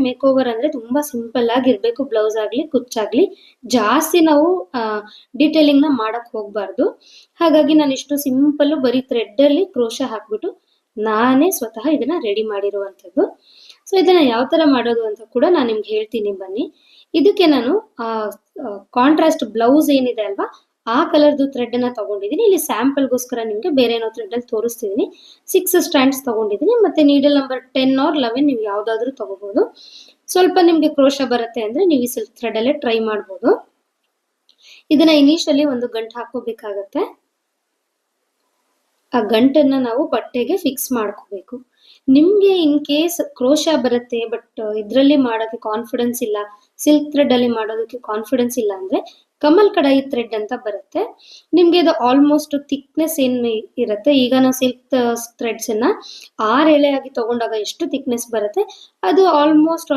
Make over ಅಂದ್ರೆ ತುಂಬಾ simple ಆಗಿರ್ಬೇಕು. ಬ್ಲೌಸ್ ಆಗ್ಲಿ ಕುಚ್ಚಾಗ್ಲಿ ಜಾಸ್ತಿ ನಾವು ಡೀಟೇಲಿಂಗ್ ನ ಮಾಡಕ್ ಹೋಗ್ಬಾರ್ದು. ಹಾಗಾಗಿ ನಾನು ಇಷ್ಟು ಸಿಂಪಲ್ ಬರೀ ಥ್ರೆಡ್ ಅಲ್ಲಿ ಕ್ರೋಶ ಹಾಕ್ಬಿಟ್ಟು ನಾನೇ ಸ್ವತಃ ಇದನ್ನ ರೆಡಿ ಮಾಡಿರುವಂತದ್ದು. ಸೊ ಇದನ್ನ ಯಾವ ತರ ಮಾಡೋದು ಅಂತ ಕೂಡ ನಾನು ನಿಮ್ಗೆ ಹೇಳ್ತೀನಿ ಬನ್ನಿ. ಇದಕ್ಕೆ ನಾನು ಕಾಂಟ್ರಾಸ್ಟ್ ಬ್ಲೌಸ್ ಏನಿದೆ ಅಲ್ವಾ ಆ ಕಲರ್ದು ಥ್ರೆಡ್ ಅನ್ನ ತಗೊಂಡಿದ್ದೀನಿ. ಇಲ್ಲಿ ಸ್ಯಾಂಪಲ್ಗೋಸ್ಕರ ನಿಮ್ಗೆ ಬೇರೆ ಏನೋ ಥ್ರೆಡ್ ಅಲ್ಲಿ ತೋರಿಸ್ತಿದ್ದೀನಿ. 6 ಸ್ಟ್ಯಾಂಡ್ಸ್ ತಗೊಂಡಿದ್ದೀನಿ. ಮತ್ತೆ ನೀಡಲ್ ನಂಬರ್ 10 ಆರ್ 11 ನೀವು ಯಾವ್ದಾದ್ರು ತಗೋಬಹುದು. ಸ್ವಲ್ಪ ನಿಮ್ಗೆ ಕ್ರೋಶ ಬರುತ್ತೆ ಅಂದ್ರೆ ನೀವು ಈ ಸಿಲ್ಕ್ ಥ್ರೆಡ್ ಅಲ್ಲೇ ಟ್ರೈ ಮಾಡ್ಬೋದು. ಇದನ್ನ ಇನಿಷಿಯಲಿ ಒಂದು ಗಂಟು ಹಾಕೋಬೇಕಾಗತ್ತೆ. ಆ ಗಂಟನ್ನ ನಾವು ಬಟ್ಟೆಗೆ ಫಿಕ್ಸ್ ಮಾಡ್ಕೋಬೇಕು. ನಿಮ್ಗೆ ಇನ್ ಕೇಸ್ ಕ್ರೋಶ ಬರುತ್ತೆ ಬಟ್ ಇದ್ರಲ್ಲಿ ಮಾಡೋಕೆ ಕಾನ್ಫಿಡೆನ್ಸ್ ಇಲ್ಲ, ಸಿಲ್ಕ್ ಥ್ರೆಡ್ ಅಲ್ಲಿ ಮಾಡೋದಕ್ಕೆ ಕಾನ್ಫಿಡೆನ್ಸ್ ಇಲ್ಲ ಅಂದ್ರೆ ಕಮಲ್ ಕಡಾಯಿ ಥ್ರೆಡ್ ಅಂತ ಬರುತ್ತೆ. ನಿಮ್ಗೆ ಇದು ಆಲ್ಮೋಸ್ಟ್ ಥಿಕ್ನೆಸ್ ಏನ್ ಇರುತ್ತೆ, ಈಗ ನಾವು ಸಿಲ್ಕ್ ಥ್ರೆಡ್ಸ್ ಅನ್ನ 6 ಎಳೆಯಾಗಿ ತಗೊಂಡಾಗ ಎಷ್ಟು ಥಿಕ್ನೆಸ್ ಬರುತ್ತೆ ಅದು ಆಲ್ಮೋಸ್ಟ್